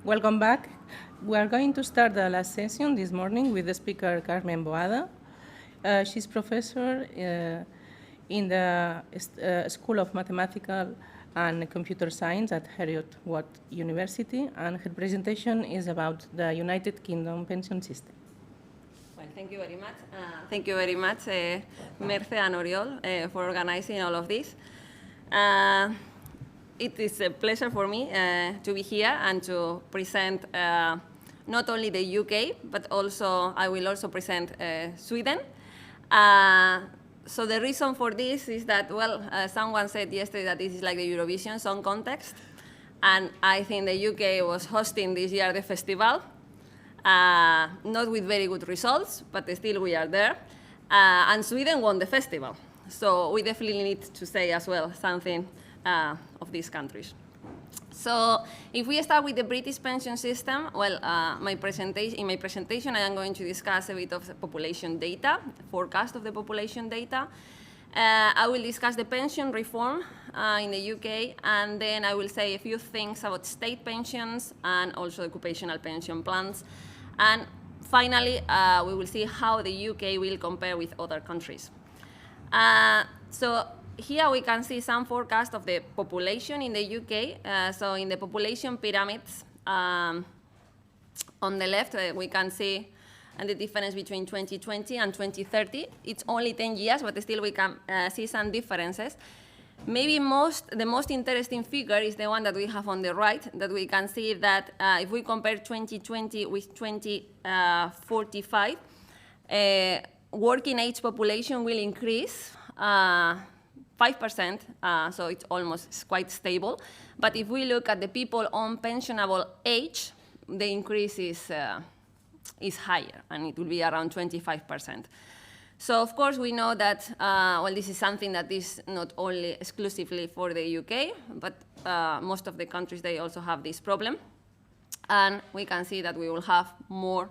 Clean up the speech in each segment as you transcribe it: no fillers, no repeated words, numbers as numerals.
Welcome back. We are going to start the last session this morning with the speaker Carmen Boado. She's professor in the School of Mathematical and Computer Science at Heriot-Watt University, and her presentation is about the United Kingdom pension system. Well, thank you very much. Thank you very much, Merce and Oriol, for organizing all of this. It is a pleasure for me to be here and to present not only the UK, but also I will also present Sweden. So the reason for this is that, well, someone said yesterday that this is like the Eurovision Song Contest, and I think the UK was hosting this year the festival, not with very good results, but still we are there, and Sweden won the festival. So we definitely need to say as well something of these countries. So if we start with the British pension system, well, in my presentation, I am going to discuss a bit of the population data, forecast of the population data. I will discuss the pension reform in the UK, and then I will say a few things about state pensions and also occupational pension plans. And finally, we will see how the UK will compare with other countries. So here we can see some forecast of the population in the UK. So in the population pyramids, on the left, we can see the difference between 2020 and 2030. It's only 10 years, but still we can see some differences. Maybe the most interesting figure is the one that we have on the right, that we can see that if we compare 2020 with 2045, working age population will increase 5%, so it's almost quite stable. But if we look at the people on pensionable age, the increase is higher, and it will be around 25%. So of course we know that, well, this is something that is not only exclusively for the UK, but most of the countries, they also have this problem. And we can see that we will have more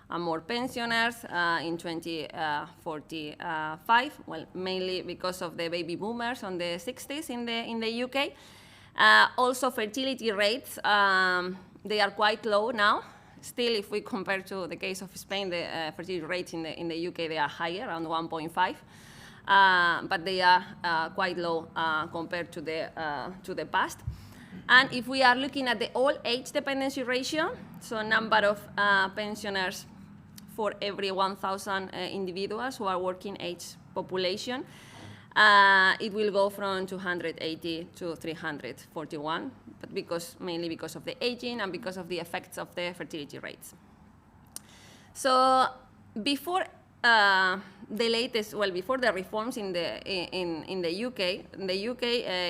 and more pensioners in 2045, well, mainly because of the baby boomers on the 60s in the UK. Also, fertility rates, they are quite low now. Still, if we compare to the case of Spain, the fertility rates in the UK, they are higher, around 1.5. But they are quite low compared to the past. And if we are looking at the all-age dependency ratio, so number of pensioners for every 1,000 individuals who are working age population, it will go from 280 to 341, but mainly because of the aging and because of the effects of the fertility rates. So before before the reforms in the UK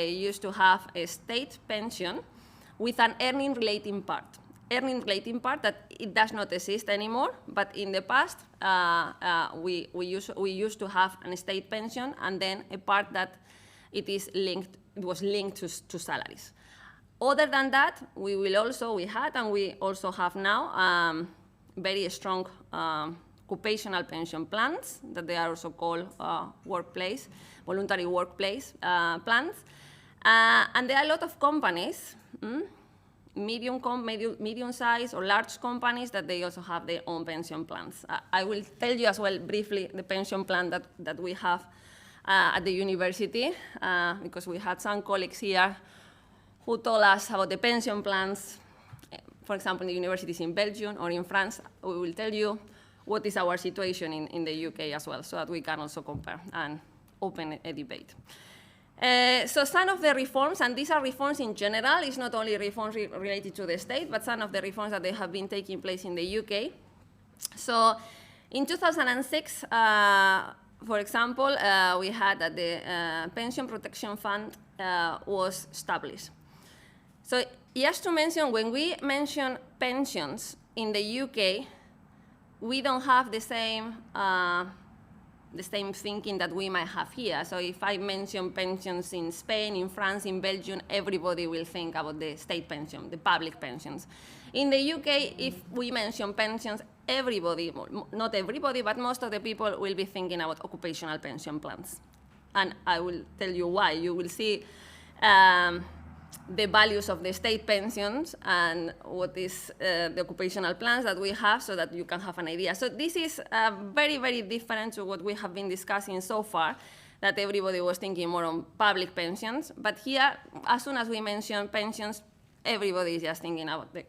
used to have a state pension with an earning-relating part. Earning-relating part that it does not exist anymore, but in the past we used to have a state pension and then a part that was linked to salaries. Other than that, we had and we also have now very strong occupational pension plans that they are also called voluntary workplace plans, and there are a lot of companies. Medium-sized or large companies that they also have their own pension plans. I will tell you as well briefly the pension plan that we have at the university, because we had some colleagues here who told us about the pension plans, for example, in the universities in Belgium or in France. We will tell you what is our situation in the UK as well, so that we can also compare and open a debate. So some of the reforms, and these are reforms in general, it's not only reforms related to the state, but some of the reforms that they have been taking place in the UK. So in 2006, for example, we had that the Pension Protection Fund was established. So just to mention, when we mention pensions in the UK, we don't have the same thinking that we might have here. So if I mention pensions in Spain, in France, in Belgium, everybody will think about the state pension, the public pensions. In the UK, if we mention pensions, everybody, not everybody, but most of the people will be thinking about occupational pension plans. And I will tell you why. You will see the values of the state pensions and what is the occupational plans that we have so that you can have an idea. So this is very, very different to what we have been discussing so far, that everybody was thinking more on public pensions. But here, as soon as we mention pensions, everybody is just thinking about the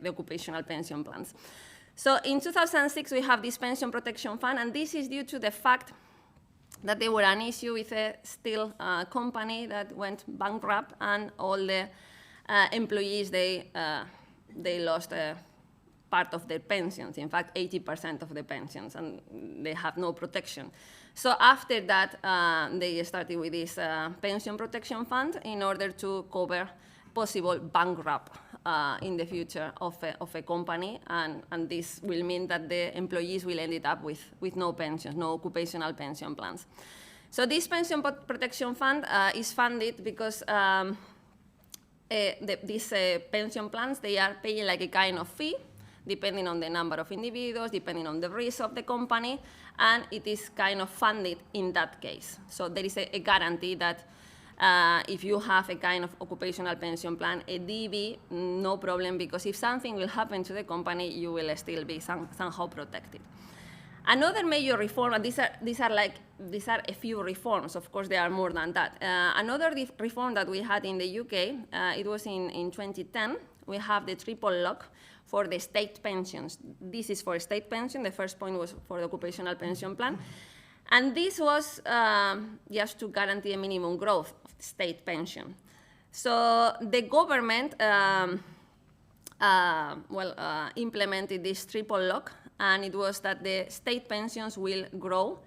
occupational pension plans. So in 2006, we have this pension protection fund, and this is due to the fact that there were an issue with a steel company that went bankrupt, and all the employees, they lost part of their pensions, in fact, 80% of the pensions, and they have no protection. So after that, they started with this pension protection fund in order to cover possible bankrupt in the future of a company, and this will mean that the employees will end up with no pensions, no occupational pension plans. So this pension protection fund is funded because these pension plans, they are paying like a kind of fee, depending on the number of individuals, depending on the risk of the company, and it is kind of funded in that case. So there is a guarantee that if you have a kind of occupational pension plan, a DB, no problem, because if something will happen to the company, you will still be somehow protected. Another major reform, and these are a few reforms, of course there are more than that. Another reform that we had in the UK, it was in 2010, we have the triple lock for the state pensions. This is for state pension, the first point was for the occupational pension plan. And this was just to guarantee a minimum growth of the state pension. So the government implemented this triple lock, and it was that the state pensions will grow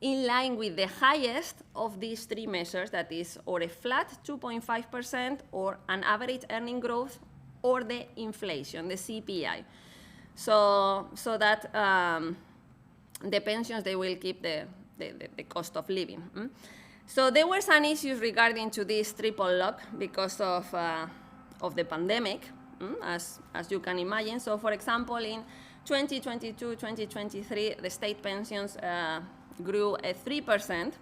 in line with the highest of these three measures, that is, or a flat 2.5%, or an average earning growth, or the inflation, the CPI. So that the pensions, they will keep the cost of living. So there were some issues regarding to this triple lock because of the pandemic, as you can imagine. So for example, in 2022, 2023, the state pensions grew at 3%.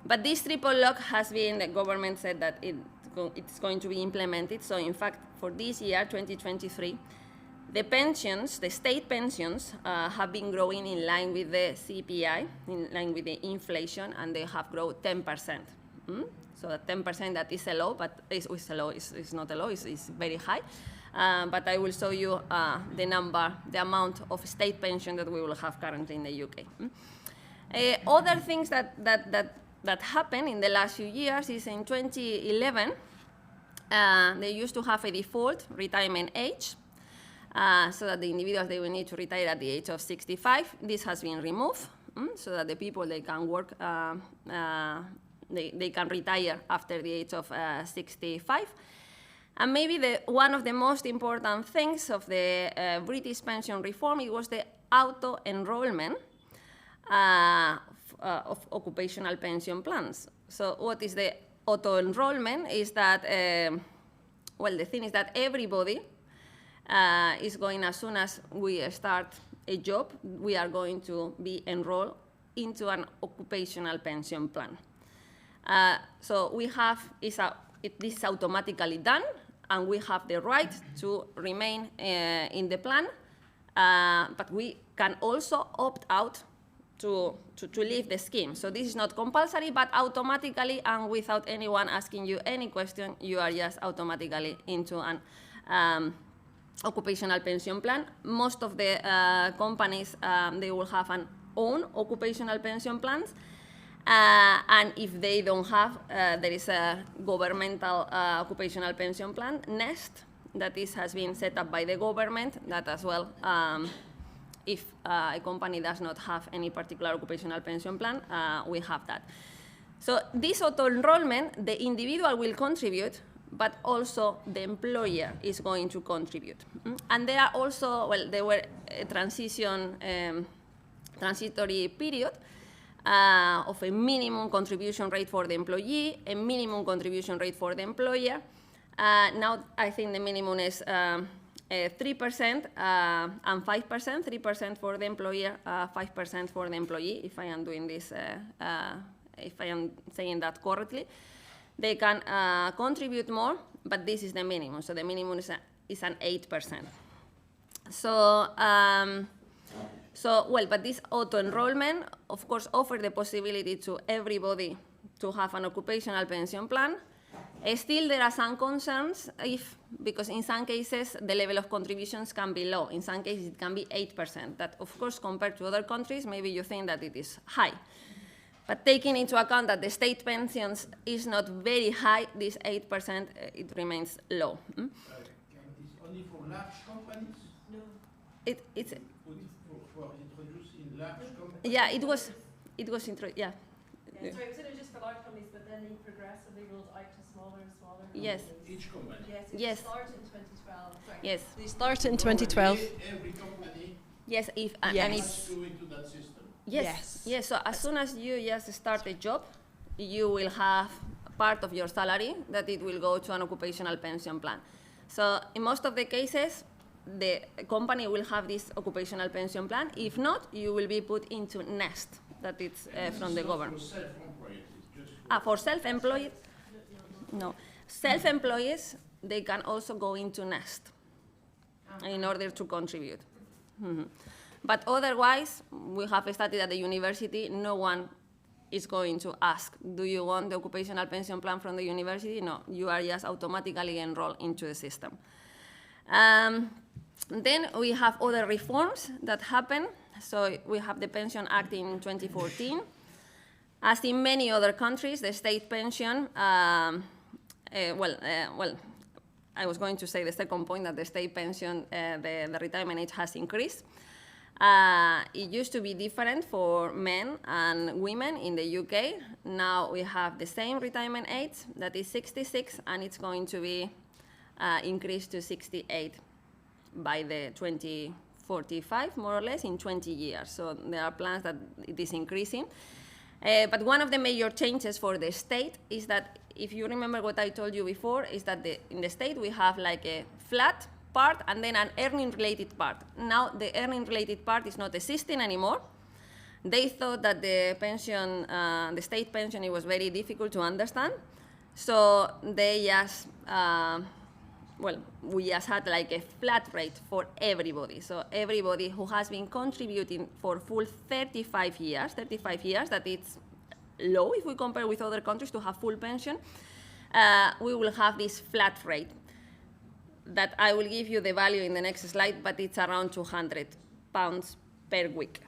But this triple lock has been, the government said that it's going to be implemented. So in fact, for this year, 2023, the pensions, the state pensions, have been growing in line with the CPI, in line with the inflation, and they have grown 10%. So that 10% that is a low, but it's not a low, it's very high. But I will show you the amount of state pension that we will have currently in the UK. Other things that happened in the last few years is in 2011, they used to have a default retirement age, so that the individuals, they will need to retire at the age of 65. This has been removed, so that the people, they can work, they can retire after the age of 65. And maybe one of the most important things of the British pension reform, it was the auto-enrollment of occupational pension plans. So what is the auto-enrollment? Is that, the thing is that everybody is going, as soon as we start a job, we are going to be enrolled into an occupational pension plan. So we have, this is automatically done, and we have the right to remain in the plan, but we can also opt out to leave the scheme. So this is not compulsory, but automatically and without anyone asking you any question, you are just automatically into an occupational pension plan. Most of the companies, they will have an own occupational pension plans. And if they don't have, there is a governmental occupational pension plan, NEST, that has been set up by the government, that as well, if a company does not have any particular occupational pension plan, we have that. So this auto-enrollment, the individual will contribute, but also the employer is going to contribute. And there are also, there were a transitory period of a minimum contribution rate for the employee, a minimum contribution rate for the employer. Now I think the minimum is 3% and 5%, 3% for the employer, 5% for the employee, if I am doing this, if I am saying that correctly. they can contribute more, but this is the minimum. So the minimum is an 8%. So, but this auto-enrollment, of course, offers the possibility to everybody to have an occupational pension plan. Still, there are some concerns because in some cases, the level of contributions can be low. In some cases, it can be 8%. That, of course, compared to other countries, maybe you think that it is high. But taking into account that the state pensions is not very high, this 8%, it remains low. It's only for large companies? No. It's for introduced in large companies? Yeah, it was introduced, yeah. Yeah, sorry, it was introduced for large companies, but then he progressively rolled out to smaller and smaller companies. Yes. Each company? Yes, it started in 2012. Sorry. Yes. They started in 2012. Every company yes, has to go into that system? Yes. So as soon as you just start a job, you will have part of your salary that it will go to an occupational pension plan. So in most of the cases, the company will have this occupational pension plan. If not, you will be put into NEST, that it's from the government. For self-employed, it's just for self-employed? No. Self-employees, they can also go into NEST in order to contribute. Mm-hmm. But otherwise, we have studied at the university, no one is going to ask, do you want the occupational pension plan from the university? No, you are just automatically enrolled into the system. Then we have other reforms that happen. So we have the Pension Act in 2014. As in many other countries, the state pension, I was going to say the second point, that the state pension, the retirement age has increased. It used to be different for men and women in the UK. Now we have the same retirement age, that is 66, and it's going to be increased to 68 by the 2045, more or less, in 20 years. So there are plans that it is increasing. But one of the major changes for the state is that, if you remember what I told you before, is that in the state we have like a flat part and then an earning-related part. Now the earning-related part is not existing anymore. They thought that the pension, the state pension, it was very difficult to understand. So they just, we just had like a flat rate for everybody. So everybody who has been contributing for full 35 years, that it's low if we compare with other countries to have full pension, we will have this flat rate that I will give you the value in the next slide, but it's around £200 per week.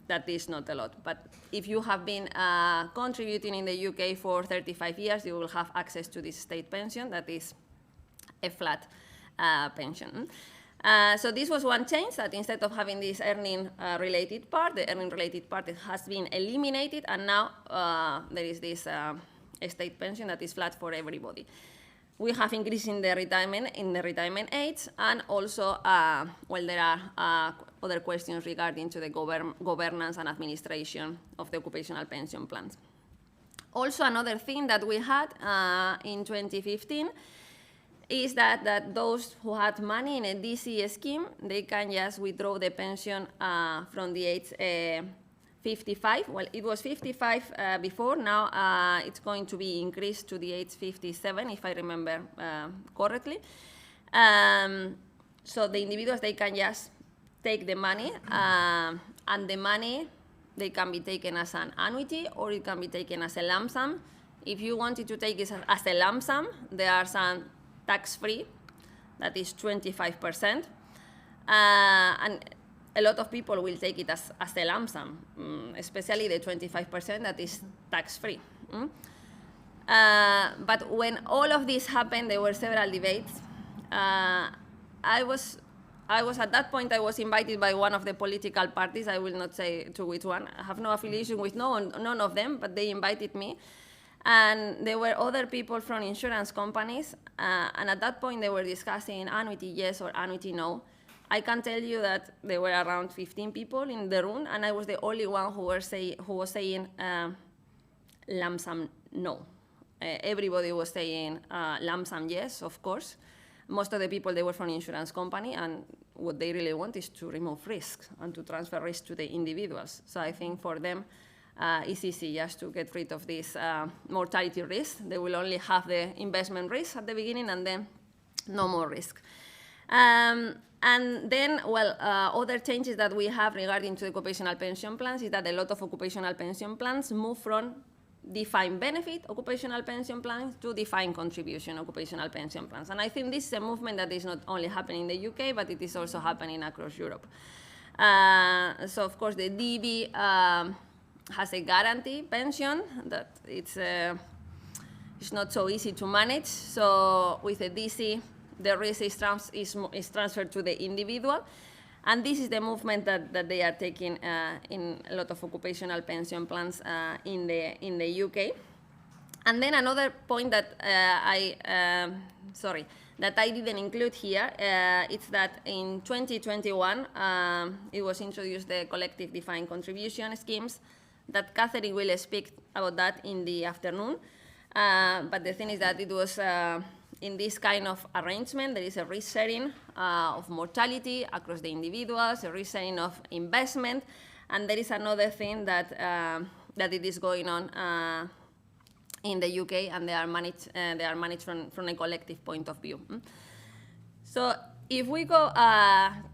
That is not a lot. But if you have been contributing in the UK for 35 years, you will have access to this state pension that is a flat pension. So this was one change, that instead of having this earning-related part, the earning-related part has been eliminated, and now there is this state pension that is flat for everybody. We have increased in the retirement age, and also, there are other questions regarding to the governance and administration of the occupational pension plans. Also, another thing that we had in 2015 is that those who had money in a DC scheme, they can just withdraw the pension from the age 55. Well, it was 55 before. Now it's going to be increased to the age 57, if I remember correctly. So the individuals, they can just take the money, and the money, they can be taken as an annuity, or it can be taken as a lump sum. If you wanted to take it as a lump sum, there are some tax-free, that is 25%. And a lot of people will take it as a lump sum, especially the 25% that is tax-free. But when all of this happened, there were several debates. I was at that point, I was invited by one of the political parties. I will not say to which one. I have no affiliation with none of them, but they invited me. And there were other people from insurance companies, and at that point they were discussing annuity yes or annuity no. I can tell you that there were around 15 people in the room, and I was the only one who was saying lump sum no. Everybody was saying lump sum yes, of course. Most of the people, they were from insurance company, and what they really want is to remove risks and to transfer risk to the individuals. So I think for them, is easy just to get rid of this mortality risk. They will only have the investment risk at the beginning and then no more risk. And then, well, other changes that we have regarding to the occupational pension plans is that a lot of occupational pension plans move from defined benefit occupational pension plans to defined contribution occupational pension plans. And I think this is a movement that is not only happening in the UK, but it is also happening across Europe. So, of course, the DB has a guarantee pension that it's not so easy to manage. So with a DC, the risk is transferred to the individual. And this is the movement that they are taking in a lot of occupational pension plans in the UK. And then another point that that I didn't include here, it's that in 2021, it was introduced the collective defined contribution schemes, that Catherine will speak about that in the afternoon. But the thing is that it was in this kind of arrangement, there is a risk sharing of mortality across the individuals, a risk sharing of investment, and there is another thing that that it is going on in the UK, and they are managed from a collective point of view. So if we go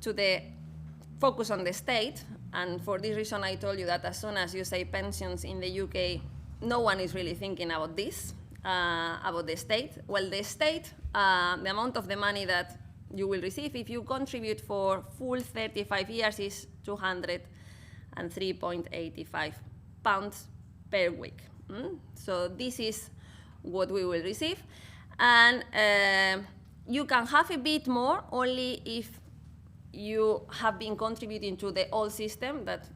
to the focus on the state, and for this reason I told you that as soon as you say pensions in the UK, no one is really thinking about this. About the state. Well, the state, the amount of the money that you will receive if you contribute for full 35 years is £203.85 per week. So this is what we will receive. And you can have a bit more only if you have been contributing to the old system, that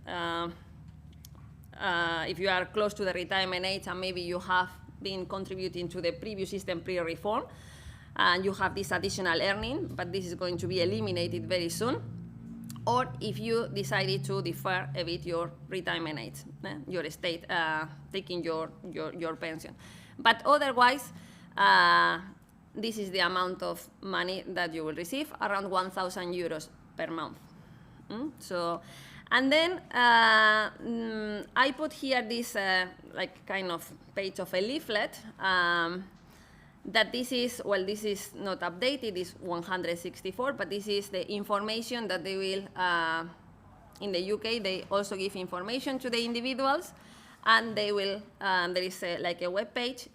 if you are close to the retirement age and maybe you have been contributing to the previous system pre-reform, and you have this additional earning, but this is going to be eliminated very soon, or if you decided to defer a bit your retirement age, your estate, taking your pension. But otherwise, this is the amount of money that you will receive, around 1,000 euros per month. So. And then I put here this like kind of page of a leaflet that this is not updated, it's 164, but this is the information that they will, in the UK, they also give information to the individuals, and they will, there is like a web page,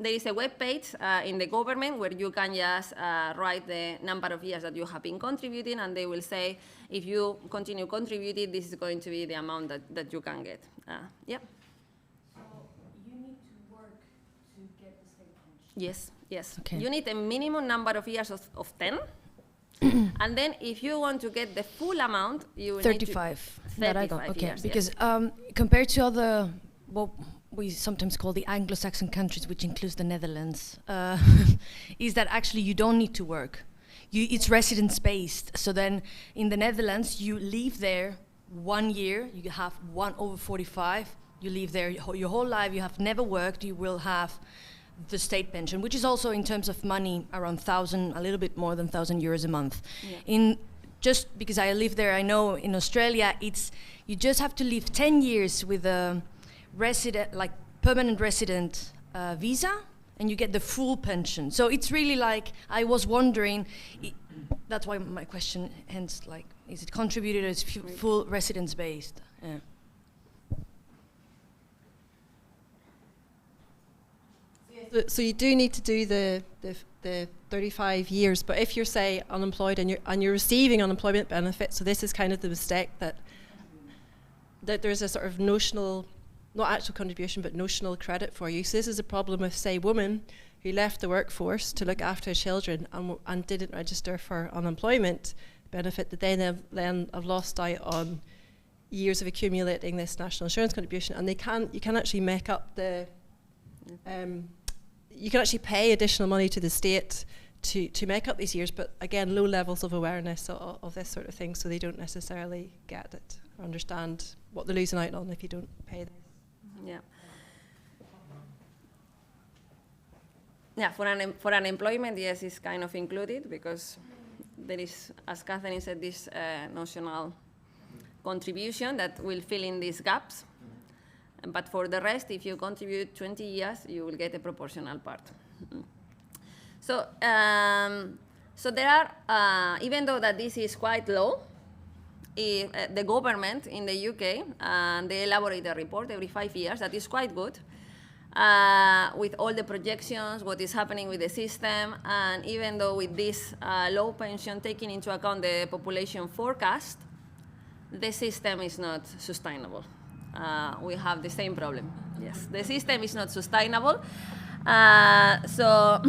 there is a web page in the government where you can just write the number of years that you have been contributing, and they will say, if you continue contributing, this is going to be the amount that you can get. So you need to work to get the state pension? Yes. Okay. You need a minimum number of years of 10. And then if you want to get the full amount, you will 35. need to, That I got. 35 Okay, years, because compared to other, what we sometimes call the Anglo-Saxon countries, which includes the Netherlands, is that actually you don't need to work. It's residence-based. So then in the Netherlands, you live there 1 year, you have 1/45, you live there your whole life, you have never worked, you will have the state pension, which is also in terms of money around 1,000, a little bit more than 1,000 euros a month. Yeah. Just because I live there, I know in Australia, you just have to live 10 years with a resident, like permanent resident visa, and you get the full pension. So it's really like, I was wondering, that's why my question, hence, like, is it contributed as full residence based? Yeah. So you do need to do the 35 years, but if you're, say, unemployed and you're receiving unemployment benefits, so this is kind of the mistake that there's a sort of notional, not actual contribution, but notional credit for you. So this is a problem with, say, women who left the workforce to look after children and didn't register for unemployment benefit, that they then have lost out on years of accumulating this national insurance contribution, and you can actually make up the you can actually pay additional money to the state to make up these years, but again, low levels of awareness of this sort of thing, so they don't necessarily get it or understand what they're losing out on if you don't pay this. Yeah, for unemployment, yes, it's kind of included because there is, as Catherine said, this notional contribution that will fill in these gaps. But for the rest, if you contribute 20 years, you will get a proportional part. So, so there are, even though that this is quite low, the government in the UK, they elaborate a report every 5 years that is quite good, with all the projections, what is happening with the system, and even though with this low pension taking into account the population forecast, the system is not sustainable. We have the same problem. Yes, the system is not sustainable. So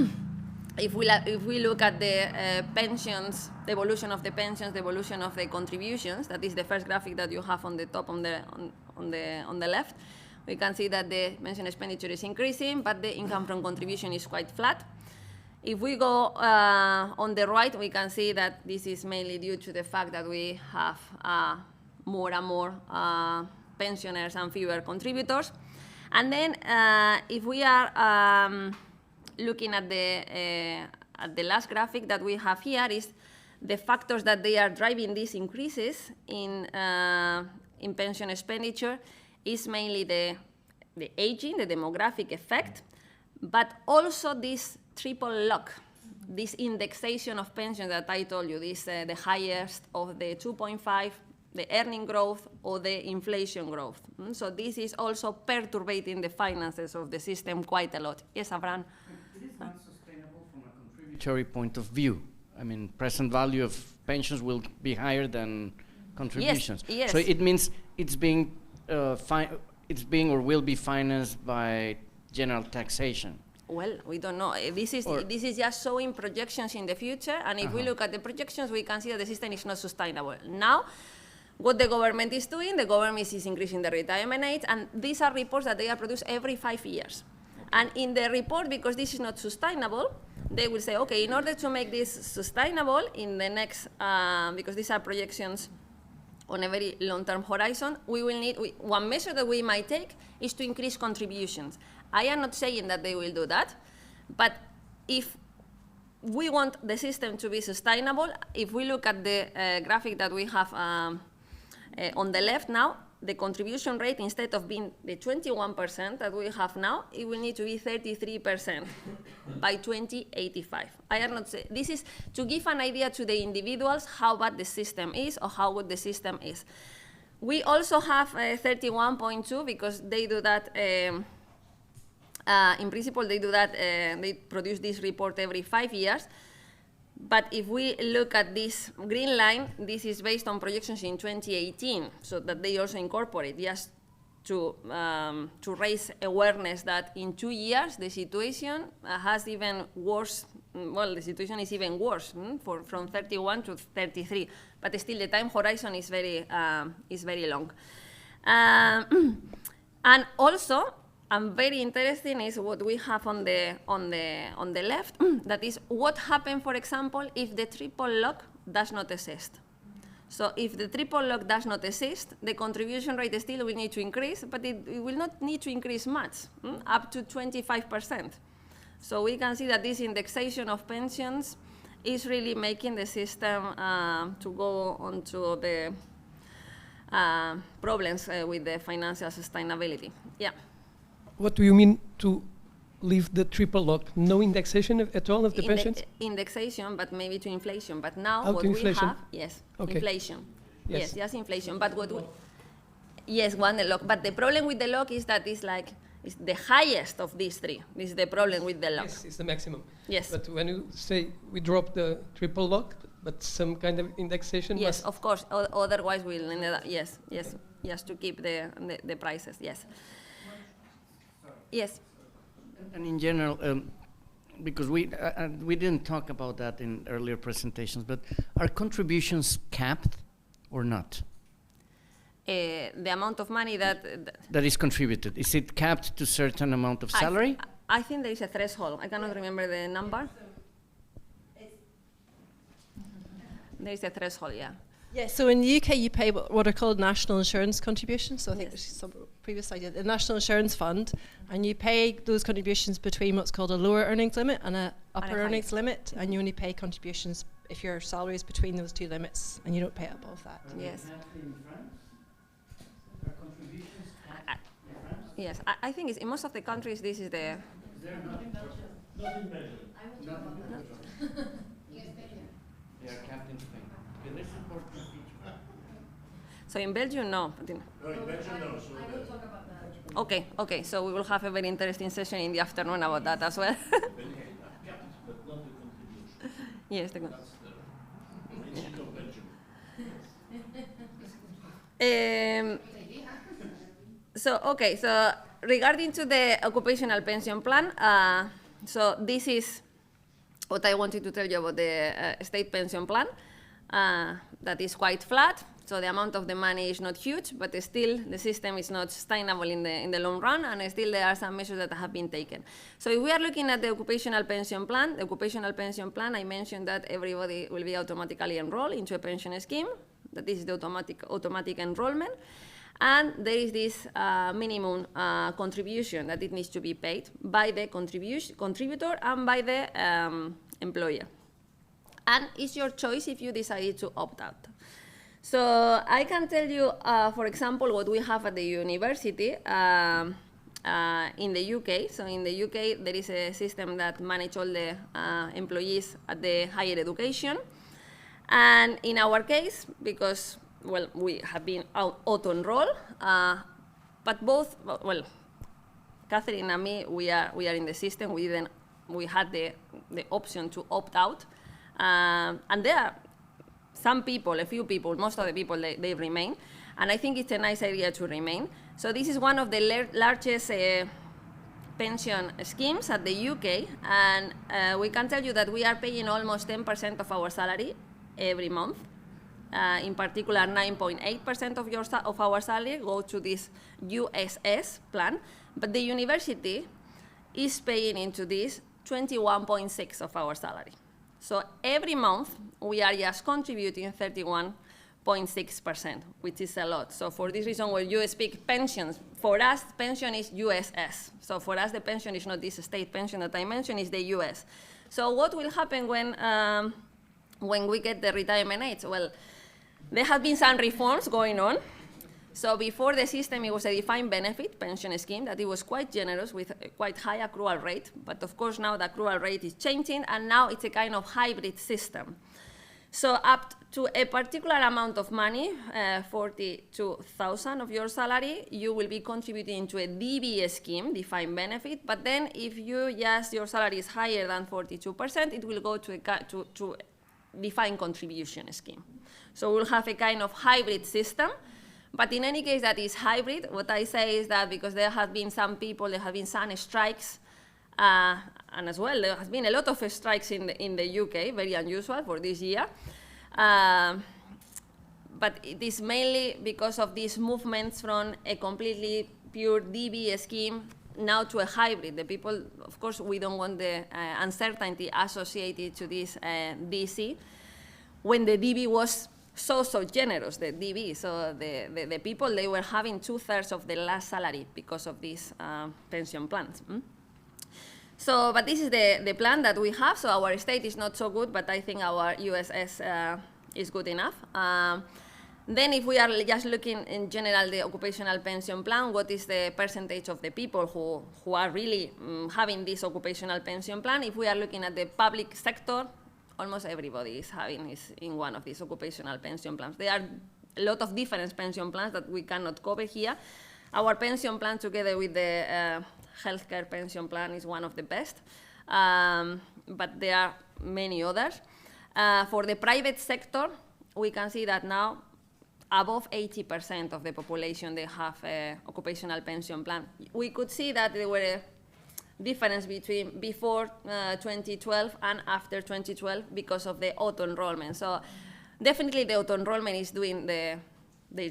if we look at the pensions, the evolution of the pensions, the evolution of the contributions, that is the first graphic that you have on the top on the left, we can see that the pension expenditure is increasing, but the income from contribution is quite flat. If we go on the right, we can see that this is mainly due to the fact that we have more and more pensioners and fewer contributors. And then if we are looking at the last graphic that we have here, is the factors that they are driving these increases in pension expenditure is mainly the aging, the demographic effect, but also this triple lock, this indexation of pensions that I told you, this the highest of the 2.5, the earning growth or the inflation growth. So this is also perturbating the finances of the system quite a lot. Yes, Abraham? It is not sustainable from a contributory point of view. I mean, present value of pensions will be higher than contributions. Yes, yes. So it means it's being or will be financed by general taxation. Well, we don't know. This is just showing projections in the future, and if we look at the projections, we can see that the system is not sustainable. Now, what the government is doing, the government is increasing the retirement age, and these are reports that they are produced every 5 years. And in the report, because this is not sustainable, they will say, okay, in order to make this sustainable in the next, because these are projections on a very long-term horizon, we will need, one measure that we might take is to increase contributions. I am not saying that they will do that, but if we want the system to be sustainable, if we look at the graphic that we have on the left now, the contribution rate, instead of being the 21% that we have now, it will need to be 33% by 2085. I am not saying, this is to give an idea to the individuals how bad the system is or how good the system is. We also have 31.2 because they do that, in principle they do that, they produce this report every 5 years. But if we look at this green line, this is based on projections in 2018, so that they also incorporate just to raise awareness that in 2 years the situation has even worse. Well, the situation is even worse from 31 to 33, but still the time horizon is very long. And also, and very interesting is what we have on the left. That is what happened, for example, if the triple lock does not exist. So if the triple lock does not exist, the contribution rate still will need to increase, but it will not need to increase much, up to 25%. So we can see that this indexation of pensions is really making the system to go onto the problems with the financial sustainability. Yeah. What do you mean to leave the triple lock? No indexation at all of the pensions? Indexation, but maybe to inflation. But now Oh, what to we inflation. have, yes, Okay. inflation. Yes. Yes, just inflation. But what we, yes, one the lock. But the problem with the lock is that it's the highest of these three. This is the problem with the lock. Yes, it's the maximum. Yes. But when you say we drop the triple lock, but some kind of indexation Yes, must... of course. Otherwise, we'll end up, yes, just to keep the prices. Yes. Yes. And in general, because we didn't talk about that in earlier presentations, but are contributions capped or not? The amount of money that Is contributed. Is it capped to certain amount of salary? I think there is a threshold. I cannot remember the number. There is a threshold, yeah. Yeah, so in the UK you pay what are called national insurance contributions. So I think Yes. there's some previous idea, the National Insurance Fund, and you pay those contributions between what's called a lower earnings limit and a upper higher. earnings limit, and you only pay contributions if your salary is between those two limits and you don't pay above that. Yes. In France? Are contributions capped in France? Yes, I think in most of the countries this is the. Is there not in Belgium? Not in Belgium. Not in Belgium. They are capped in Spain. Okay, this is important feature. So in Belgium, no. No, in Belgium, no. So Okay, okay. So we will have a very interesting session in the afternoon about that as well. but not the contribution. Yes. That's the principle of Belgium. So regarding to the occupational pension plan, so this is what I wanted to tell you about the state pension plan. That is quite flat, so the amount of the money is not huge, but still the system is not sustainable in the long run, and still there are some measures that have been taken. So if we are looking at the occupational pension plan, I mentioned that everybody will be automatically enrolled into a pension scheme. That is the automatic enrollment. And there is this minimum contribution that it needs to be paid by the contributor and by the employer. And it's your choice if you decide to opt out. So I can tell you, for example, what we have at the university in the UK. So in the UK, there is a system that manages all the employees at the higher education. And in our case, because well, we have been auto-enrolled, but both, well, Catherine and me, we are in the system. We had the option to opt out, and there are some people, a few people, most of the people, they remain, and I think it's a nice idea to remain. So this is one of the largest pension schemes at the UK, and we can tell you that we are paying almost 10% of our salary every month. In particular, 9.8% of our salary goes to this USS plan, but the university is paying into this 21.6% of our salary. So every month, we are just contributing 31.6%, which is a lot. So for this reason, when you speak pensions, for us, pension is USS. So for us, the pension is not this state pension that I mentioned, it's the US. So what will happen when we get the retirement age? Well, there have been some reforms going on. So before the system, it was a defined benefit pension scheme that it was quite generous with a quite high accrual rate. But of course, now the accrual rate is changing, and now it's a kind of hybrid system. So up to a particular amount of money, 42,000 of your salary, you will be contributing to a DB scheme, defined benefit. But then if your salary is higher than 42%, it will go to a defined contribution scheme. So we'll have a kind of hybrid system. But in any case that is hybrid, what I say is that because there have been some people, there have been some strikes, and as well, there has been a lot of strikes in the UK, very unusual for this year. But it is mainly because of these movements from a completely pure DB scheme now to a hybrid. The people, of course, we don't want the uncertainty associated to this DC. When the DB was so generous, the DB, so the people, they were having 2/3 of the last salary because of these pension plans. So, but this is the plan that we have. So our state is not so good, but I think our USS is good enough. Then if we are just looking in general the occupational pension plan, what is the percentage of the people who are really having this occupational pension plan? If we are looking at the public sector, almost everybody is in one of these occupational pension plans. There are a lot of different pension plans that we cannot cover here. Our pension plan, together with the healthcare pension plan, is one of the best, but there are many others. For the private sector, we can see that now above 80% of the population, they have an occupational pension plan. We could see that there were a difference between before 2012 and after 2012 because of the auto-enrollment. So definitely the auto-enrollment is doing their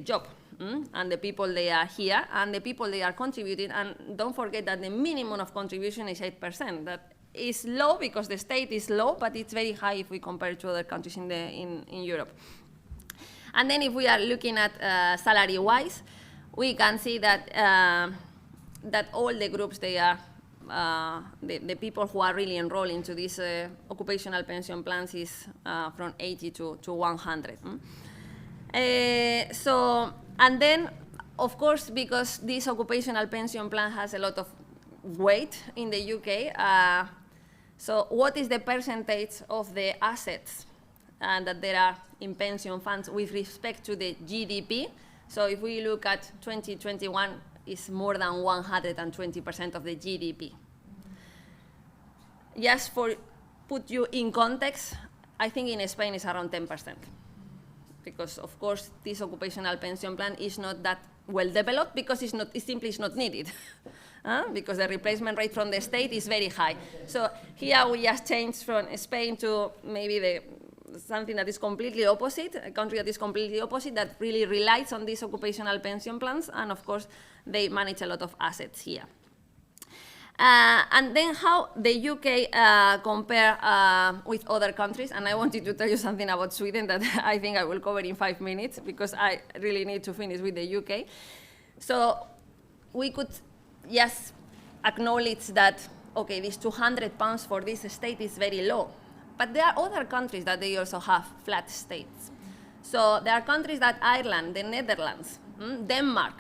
job, and the people, they are here, and the people, they are contributing, and don't forget that the minimum of contribution is 8%. That is low because the state is low, but it's very high if we compare to other countries in Europe. And then if we are looking at salary-wise, we can see that that all the groups, they are the people who are really enrolled into these occupational pension plans is from 80 to 100. So, and then, of course, because this occupational pension plan has a lot of weight in the UK, so what is the percentage of the assets that there are in pension funds with respect to the GDP? So if we look at 2021, it's more than 120% of the GDP. Just for put you in context, I think in Spain it's around 10%. Because of course this occupational pension plan is not that well developed because it simply is not needed. Because the replacement rate from the state is very high. So here we just changed from Spain to maybe something that is completely opposite, a country that is completely opposite, that really relies on these occupational pension plans, and of course they manage a lot of assets here. And then how the UK compare with other countries, and I wanted to tell you something about Sweden that I think I will cover in 5 minutes because I really need to finish with the UK. So we could just acknowledge that, okay, this £200 for this state is very low. But there are other countries that they also have flat states. So there are countries that Ireland, the Netherlands, Denmark.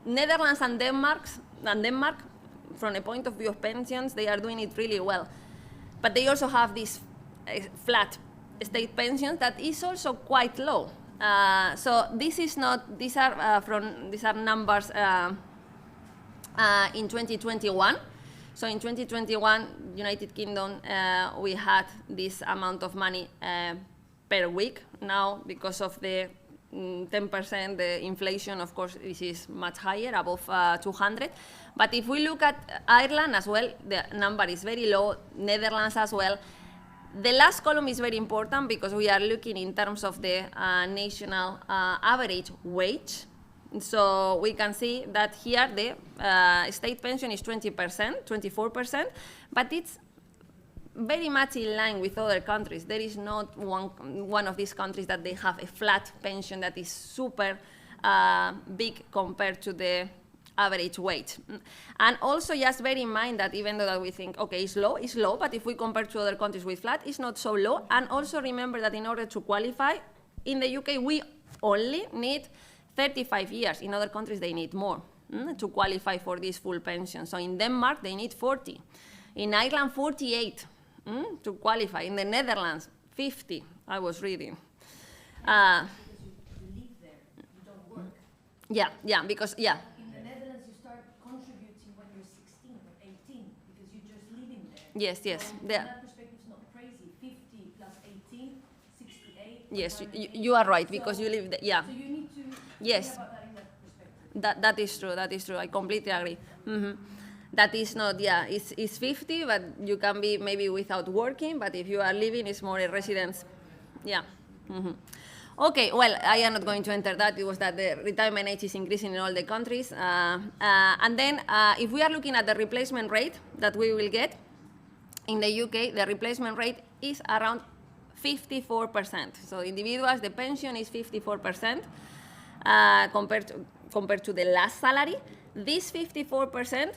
Netherlands and Denmark, from a point of view of pensions, they are doing it really well. But they also have this flat state pensions that is also quite low. So this is not, these are numbers in 2021. So in 2021, United Kingdom, we had this amount of money per week. Now, because of the 10%, the inflation, of course, this is much higher, above 200. But if we look at Ireland as well, the number is very low, Netherlands as well. The last column is very important because we are looking in terms of the national average wage. So we can see that here the state pension is 20%, 24%, but it's very much in line with other countries. There is not one of these countries that they have a flat pension that is super big compared to the average wage. And also just bear in mind that even though that we think, okay, it's low, but if we compare to other countries with flat, it's not so low. And also remember that in order to qualify, in the UK, we only need 35 years. In other countries, they need more to qualify for this full pension. So in Denmark, they need 40. In Ireland, 48 to qualify. In the Netherlands, 50, I was reading. Because you live there, you don't work. Yeah, because, yeah. In the Netherlands, you start contributing when you're 16 or 18 because you're just living there. Yes. So from that perspective, it's not crazy. 50 plus 18, 68. Yes, you are right, because you live there, yeah. So you need to Yes. think about that in that perspective. That is true, I completely agree. That is not, it's 50, but you can be maybe without working, but if you are living, it's more a residence. Yeah. Okay, well, I am not going to enter that. It was that the retirement age is increasing in all the countries. And then if we are looking at the replacement rate that we will get in the UK, the replacement rate is around 54%. So individuals, the pension is 54% compared to the last salary. This 54%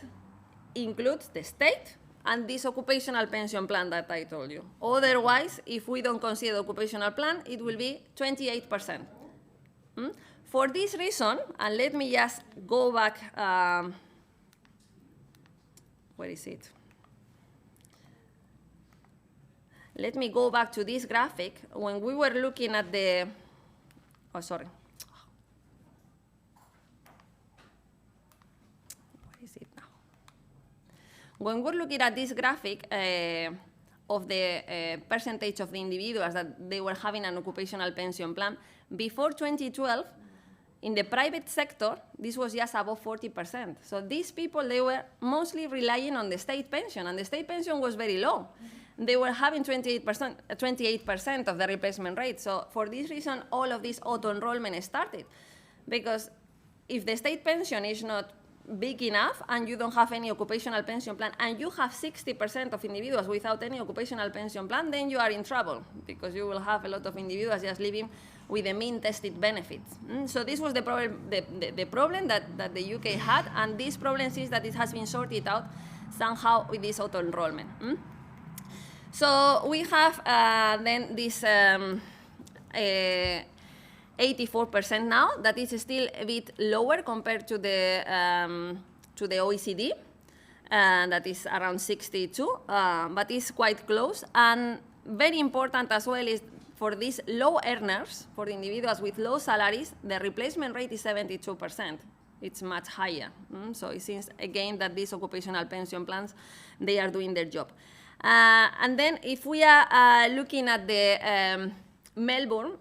includes the state and this occupational pension plan that I told you. Otherwise, if we don't consider the occupational plan, it will be 28%. For this reason, and let me just go back, where is it? Let me go back to this graphic. When we were looking at the, oh, sorry. When we're looking at this graphic of the percentage of the individuals that they were having an occupational pension plan, before 2012, in the private sector, this was just above 40%. So these people, they were mostly relying on the state pension, and the state pension was very low. They were having 28% of the replacement rate. So for this reason, all of this auto-enrollment started. Because if the state pension is not big enough and you don't have any occupational pension plan and you have 60% of individuals without any occupational pension plan, then you are in trouble because you will have a lot of individuals just living with the mean-tested benefits. So this was the problem, the problem that the UK had, and this problem is that it has been sorted out somehow with this auto-enrollment. So we have then this 84% now. That is still a bit lower compared to the OECD. That is around 62, but it's quite close. And very important as well is for these low earners, for the individuals with low salaries, the replacement rate is 72%. It's much higher. So it seems, again, that these occupational pension plans, they are doing their job. And then if we are looking at the Melbourne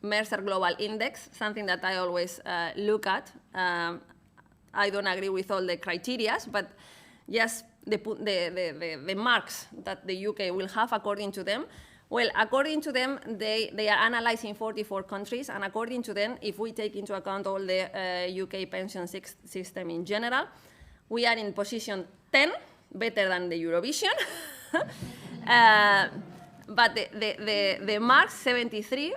Mercer Global Index, something that I always look at, I don't agree with all the criteria, but just the marks that the UK will have according to them. Well, according to them, they are analyzing 44 countries, and according to them, if we take into account all the UK pension system in general, we are in position 10, better than the Eurovision. But the mark 73,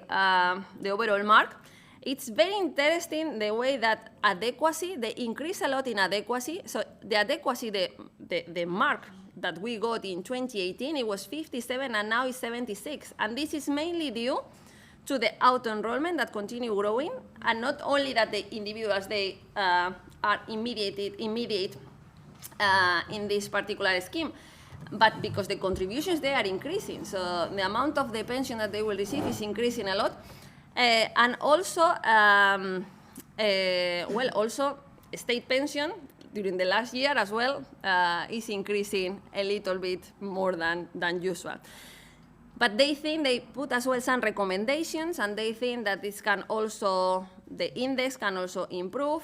the overall mark, it's very interesting the way that adequacy, they increase a lot in adequacy. So the adequacy, the mark that we got in 2018, it was 57 and now it's 76. And this is mainly due to the auto-enrollment that continue growing, and not only that the individuals, they are immediate in this particular scheme, but because the contributions, they are increasing. So the amount of the pension that they will receive is increasing a lot. And also, well, also state pension during the last year as well is increasing a little bit more than usual. But they think they put as well some recommendations, and they think that this can also, the index can also improve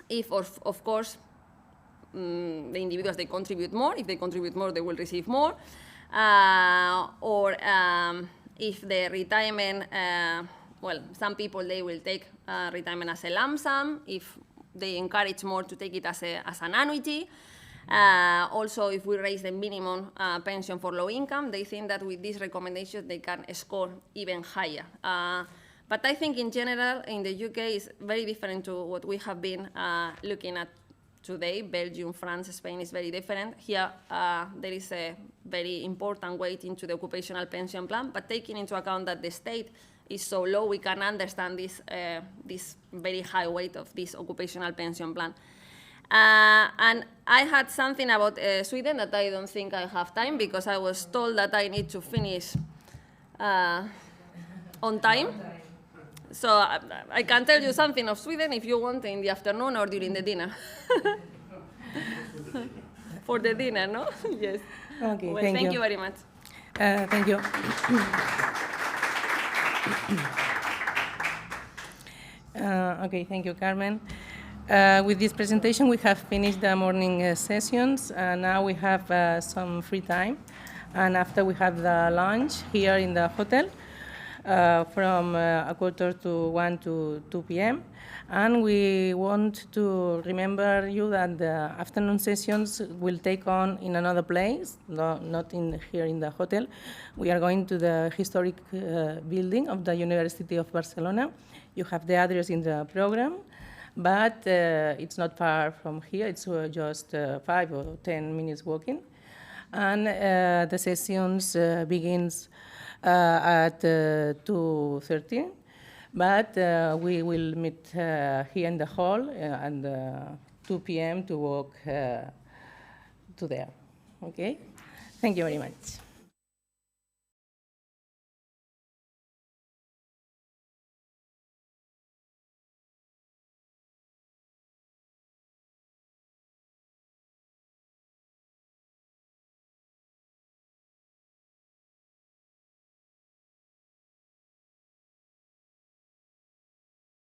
if, of course, the individuals, they contribute more. If they contribute more, they will receive more. Or if the retirement, well, some people, they will take retirement as a lump sum. If they encourage more to take it as an annuity. Also, if we raise the minimum pension for low income, they think that with these recommendations, they can score even higher. But I think in general, in the UK, it's very different to what we have been looking at today. Belgium, France, Spain is very different. Here, there is a very important weight into the occupational pension plan, but taking into account that the state is so low, we can understand this, this very high weight of this occupational pension plan. And I had something about Sweden that I don't think I have time, because I was told that I need to finish on time. So I can tell you something of Sweden if you want in the afternoon or during the dinner. For the dinner, no? Yes. Okay, well, thank you. Thank you very much. Thank you. Okay, thank you, Carmen. With this presentation, we have finished the morning sessions. Now we have some free time. And after we have the lunch here in the hotel from 1:45 to 2 p.m. And we want to remember you that the afternoon sessions will take on in another place, not here in the hotel. We are going to the historic building of the University of Barcelona. You have the address in the program, but it's not far from here. It's just 5 or 10 minutes walking. And the sessions begins at 2:30. But we will meet here in the hall at 2 p.m. to walk to there. Okay? Thank you very much.